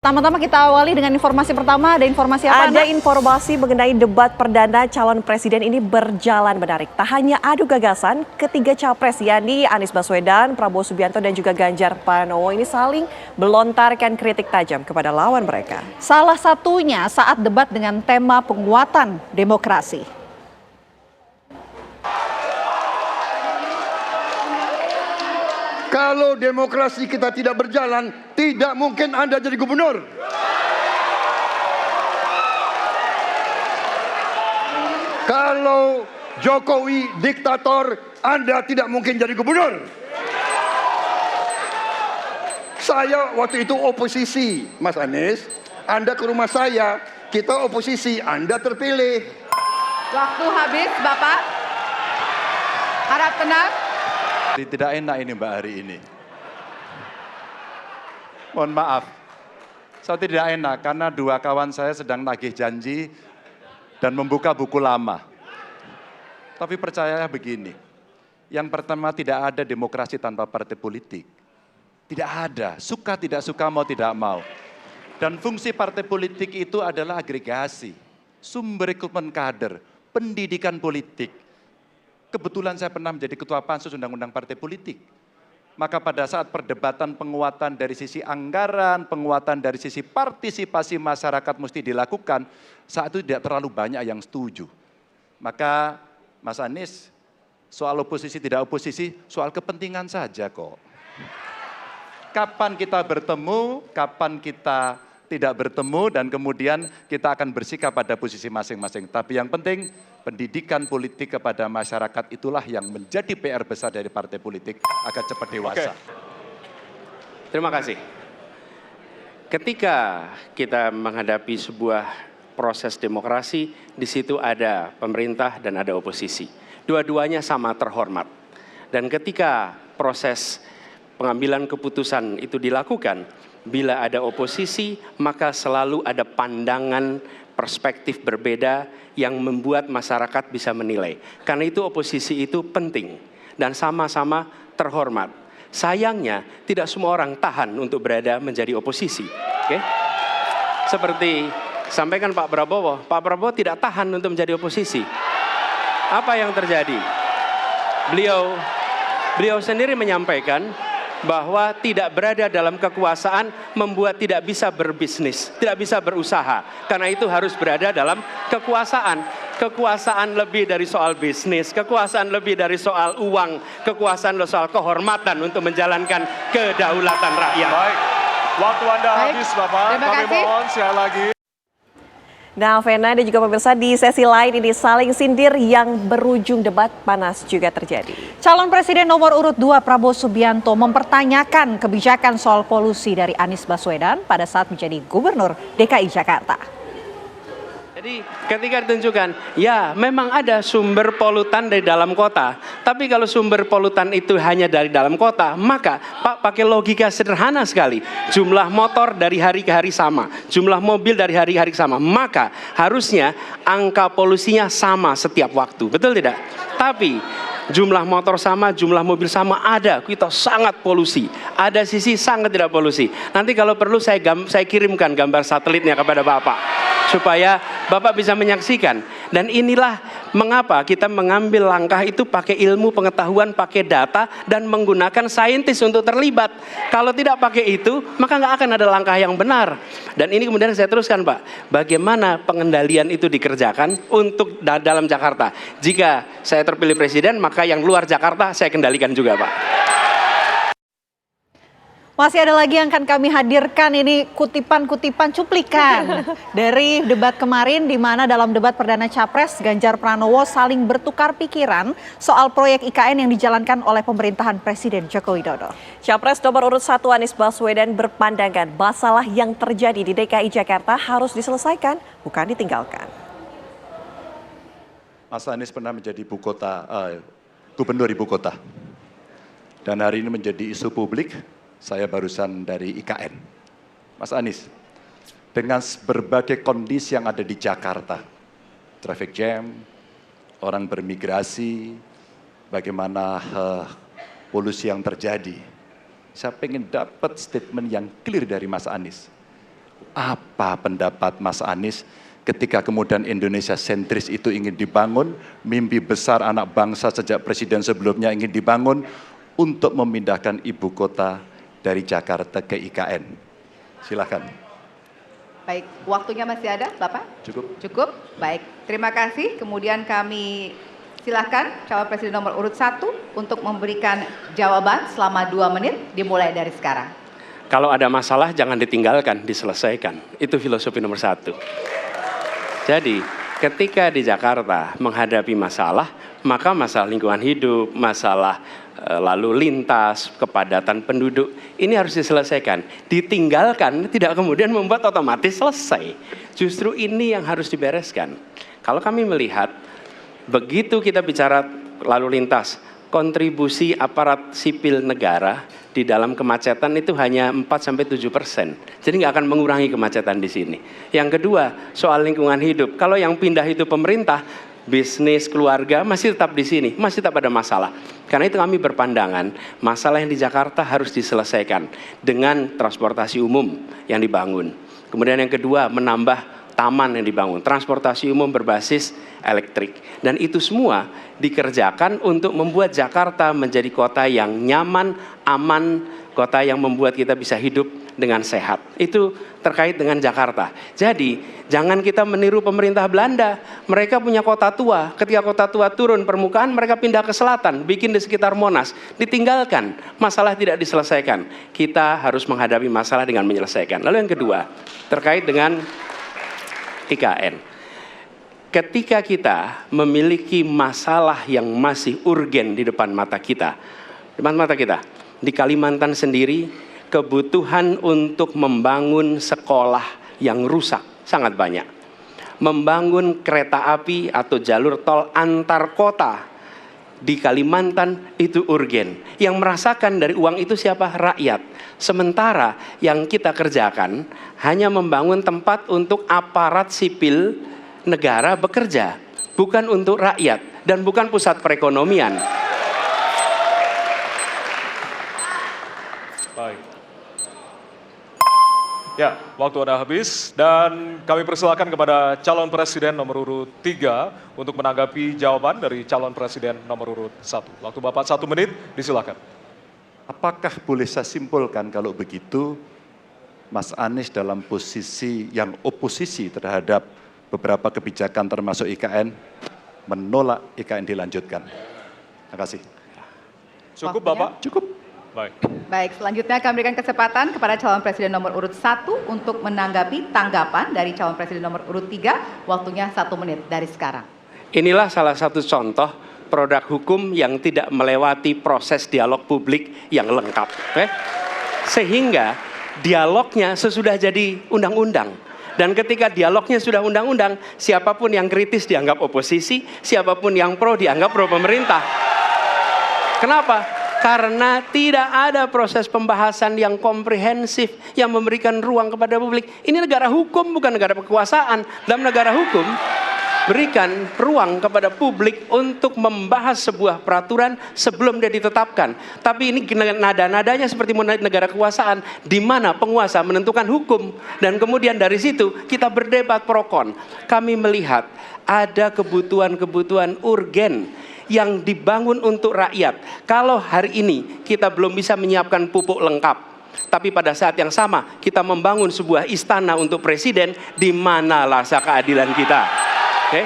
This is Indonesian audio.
Pertama-tama kita awali dengan informasi pertama. Ada informasi apa? Ada informasi mengenai debat perdana calon presiden ini berjalan menarik. Tak hanya adu gagasan, ketiga capres yakni Anies Baswedan, Prabowo Subianto dan juga Ganjar Pranowo ini saling melontarkan kritik tajam kepada lawan mereka. Salah satunya saat debat dengan tema penguatan demokrasi. Kalau demokrasi kita tidak berjalan, tidak mungkin Anda jadi gubernur. Kalau Jokowi diktator, Anda tidak mungkin jadi gubernur. Saya waktu itu oposisi, Mas Anies. Anda ke rumah saya, kita oposisi, Anda terpilih. Waktu habis, Bapak. Harap tenang. Tidak enak ini Mbak hari ini. Mohon maaf, saya tidak enak karena dua kawan saya sedang nagih janji dan membuka buku lama. Tapi percaya begini, yang pertama tidak ada demokrasi tanpa partai politik. Tidak ada, suka tidak suka, mau tidak mau. Dan fungsi partai politik itu adalah agregasi, sumber rekrutmen kader, pendidikan politik. Kebetulan saya pernah menjadi ketua pansus undang-undang partai politik. Maka pada saat perdebatan penguatan dari sisi anggaran, penguatan dari sisi partisipasi masyarakat mesti dilakukan, saat itu tidak terlalu banyak yang setuju. Maka Mas Anies, soal oposisi tidak oposisi, soal kepentingan saja kok. Kapan kita bertemu, kapan kita tidak bertemu, dan kemudian kita akan bersikap pada posisi masing-masing. Tapi yang penting, pendidikan politik kepada masyarakat itulah yang menjadi PR besar dari partai politik agar cepat dewasa. Terima kasih. Ketika kita menghadapi sebuah proses demokrasi, di situ ada pemerintah dan ada oposisi. Dua-duanya sama terhormat. Dan ketika proses pengambilan keputusan itu dilakukan, bila ada oposisi, maka selalu ada pandangan perspektif berbeda yang membuat masyarakat bisa menilai. Karena itu oposisi itu penting dan sama-sama terhormat. Sayangnya tidak semua orang tahan untuk berada menjadi oposisi. Seperti sampaikan Pak Prabowo tidak tahan untuk menjadi oposisi. Apa yang terjadi? Beliau sendiri menyampaikan bahwa tidak berada dalam kekuasaan membuat tidak bisa berbisnis, tidak bisa berusaha. Karena itu harus berada dalam kekuasaan. Kekuasaan lebih dari soal bisnis, kekuasaan lebih dari soal uang, kekuasaan soal kehormatan untuk menjalankan kedaulatan rakyat. Baik, waktu Anda habis Bapak, kami mohon sekali lagi. Nah, Vena dan juga pemirsa, di sesi lain ini saling sindir yang berujung debat panas juga terjadi. Calon Presiden nomor urut 2 Prabowo Subianto mempertanyakan kebijakan soal polusi dari Anies Baswedan pada saat menjadi Gubernur DKI Jakarta. Jadi ketika ditunjukkan, ya memang ada sumber polutan dari dalam kota. Tapi kalau sumber polutan itu hanya dari dalam kota, maka Pak pakai logika sederhana sekali. Jumlah motor dari hari ke hari sama, jumlah mobil dari hari ke hari sama. Maka harusnya angka polusinya sama setiap waktu, betul tidak? Tapi jumlah motor sama, jumlah mobil sama, ada kita sangat polusi. Ada sisi sangat tidak polusi. Nanti kalau perlu saya kirimkan gambar satelitnya kepada Bapak, supaya Bapak bisa menyaksikan. Dan inilah mengapa kita mengambil langkah itu pakai ilmu pengetahuan, pakai data, dan menggunakan saintis untuk terlibat. Kalau tidak pakai itu, maka nggak akan ada langkah yang benar. Dan ini kemudian saya teruskan Pak, bagaimana pengendalian itu dikerjakan untuk dalam Jakarta. Jika saya terpilih presiden, maka yang luar Jakarta saya kendalikan juga Pak. Masih ada lagi yang akan kami hadirkan, ini kutipan-kutipan cuplikan dari debat kemarin, di mana dalam debat perdana Capres Ganjar Pranowo saling bertukar pikiran soal proyek IKN yang dijalankan oleh pemerintahan Presiden Joko Widodo. Capres nomor urut 1 Anies Baswedan berpandangan masalah yang terjadi di DKI Jakarta harus diselesaikan, bukan ditinggalkan. Mas Anies pernah menjadi gubernur ibu kota. Dan hari ini menjadi isu publik. Saya barusan dari IKN. Mas Anies, dengan berbagai kondisi yang ada di Jakarta, traffic jam, orang bermigrasi, bagaimana polusi yang terjadi. Saya pengen dapat statement yang clear dari Mas Anies. Apa pendapat Mas Anies ketika kemudian Indonesia sentris itu ingin dibangun, mimpi besar anak bangsa sejak presiden sebelumnya ingin dibangun untuk memindahkan ibu kota dari Jakarta ke IKN. Silakan. Baik, waktunya masih ada, Bapak? Cukup. Cukup, baik. Terima kasih. Kemudian kami silakan calon presiden nomor urut 1 untuk memberikan jawaban selama 2 menit, dimulai dari sekarang. Kalau ada masalah jangan ditinggalkan, diselesaikan. Itu filosofi nomor 1. Jadi ketika di Jakarta menghadapi masalah, maka masalah lingkungan hidup, masalah lalu lintas, kepadatan penduduk, ini harus diselesaikan. Ditinggalkan tidak kemudian membuat otomatis selesai. Justru ini yang harus dibereskan. Kalau kami melihat, begitu kita bicara lalu lintas, kontribusi aparat sipil negara di dalam kemacetan itu hanya 4-7%. Jadi nggak akan mengurangi kemacetan di sini. Yang kedua, soal lingkungan hidup. Kalau yang pindah itu pemerintah, bisnis, keluarga masih tetap di sini, masih tetap ada masalah. Karena itu kami berpandangan, masalah yang di Jakarta harus diselesaikan dengan transportasi umum yang dibangun. Kemudian yang kedua, menambah taman yang dibangun, transportasi umum berbasis elektrik. Dan itu semua dikerjakan untuk membuat Jakarta menjadi kota yang nyaman, aman, kota yang membuat kita bisa hidup dengan sehat. Itu terkait dengan Jakarta. Jadi, jangan kita meniru pemerintah Belanda. Mereka punya kota tua. Ketika kota tua turun permukaan, mereka pindah ke selatan, bikin di sekitar Monas. Ditinggalkan, masalah tidak diselesaikan. Kita harus menghadapi masalah dengan menyelesaikan. Lalu yang kedua, terkait dengan IKN. Ketika kita memiliki masalah yang masih urgen di depan mata kita, di Kalimantan sendiri, kebutuhan untuk membangun sekolah yang rusak sangat banyak. Membangun kereta api atau jalur tol antar kota di Kalimantan itu urgen. Yang merasakan dari uang itu siapa? Rakyat. Sementara yang kita kerjakan hanya membangun tempat untuk aparat sipil negara bekerja, bukan untuk rakyat dan bukan pusat perekonomian. Baik. Ya, waktu Anda habis dan kami persilakan kepada calon presiden nomor urut 3 untuk menanggapi jawaban dari calon presiden nomor urut 1. Waktu Bapak 1 menit, disilakan. Apakah boleh saya simpulkan kalau begitu, Mas Anies dalam posisi yang oposisi terhadap beberapa kebijakan termasuk IKN, menolak IKN dilanjutkan? Terima kasih. Cukup Waktunya? Bapak? Cukup. Baik. Baik, selanjutnya kami berikan kesempatan kepada calon presiden nomor urut 1 untuk menanggapi tanggapan dari calon presiden nomor urut 3. Waktunya 1 menit dari sekarang. Inilah salah satu contoh produk hukum yang tidak melewati proses dialog publik yang lengkap. Sehingga dialognya sesudah jadi undang-undang. Dan ketika dialognya sudah undang-undang, siapapun yang kritis dianggap oposisi, siapapun yang pro dianggap pro pemerintah. Kenapa? Karena tidak ada proses pembahasan yang komprehensif yang memberikan ruang kepada publik. Ini negara hukum, bukan negara kekuasaan. Dalam negara hukum, berikan ruang kepada publik untuk membahas sebuah peraturan sebelum dia ditetapkan. Tapi ini nada-nadanya seperti negara kekuasaan, di mana penguasa menentukan hukum. Dan kemudian dari situ kita berdebat pro kon. Kami melihat ada kebutuhan-kebutuhan urgen yang dibangun untuk rakyat. Kalau hari ini kita belum bisa menyiapkan pupuk lengkap, tapi pada saat yang sama kita membangun sebuah istana untuk presiden, di mana rasa keadilan kita? Oke?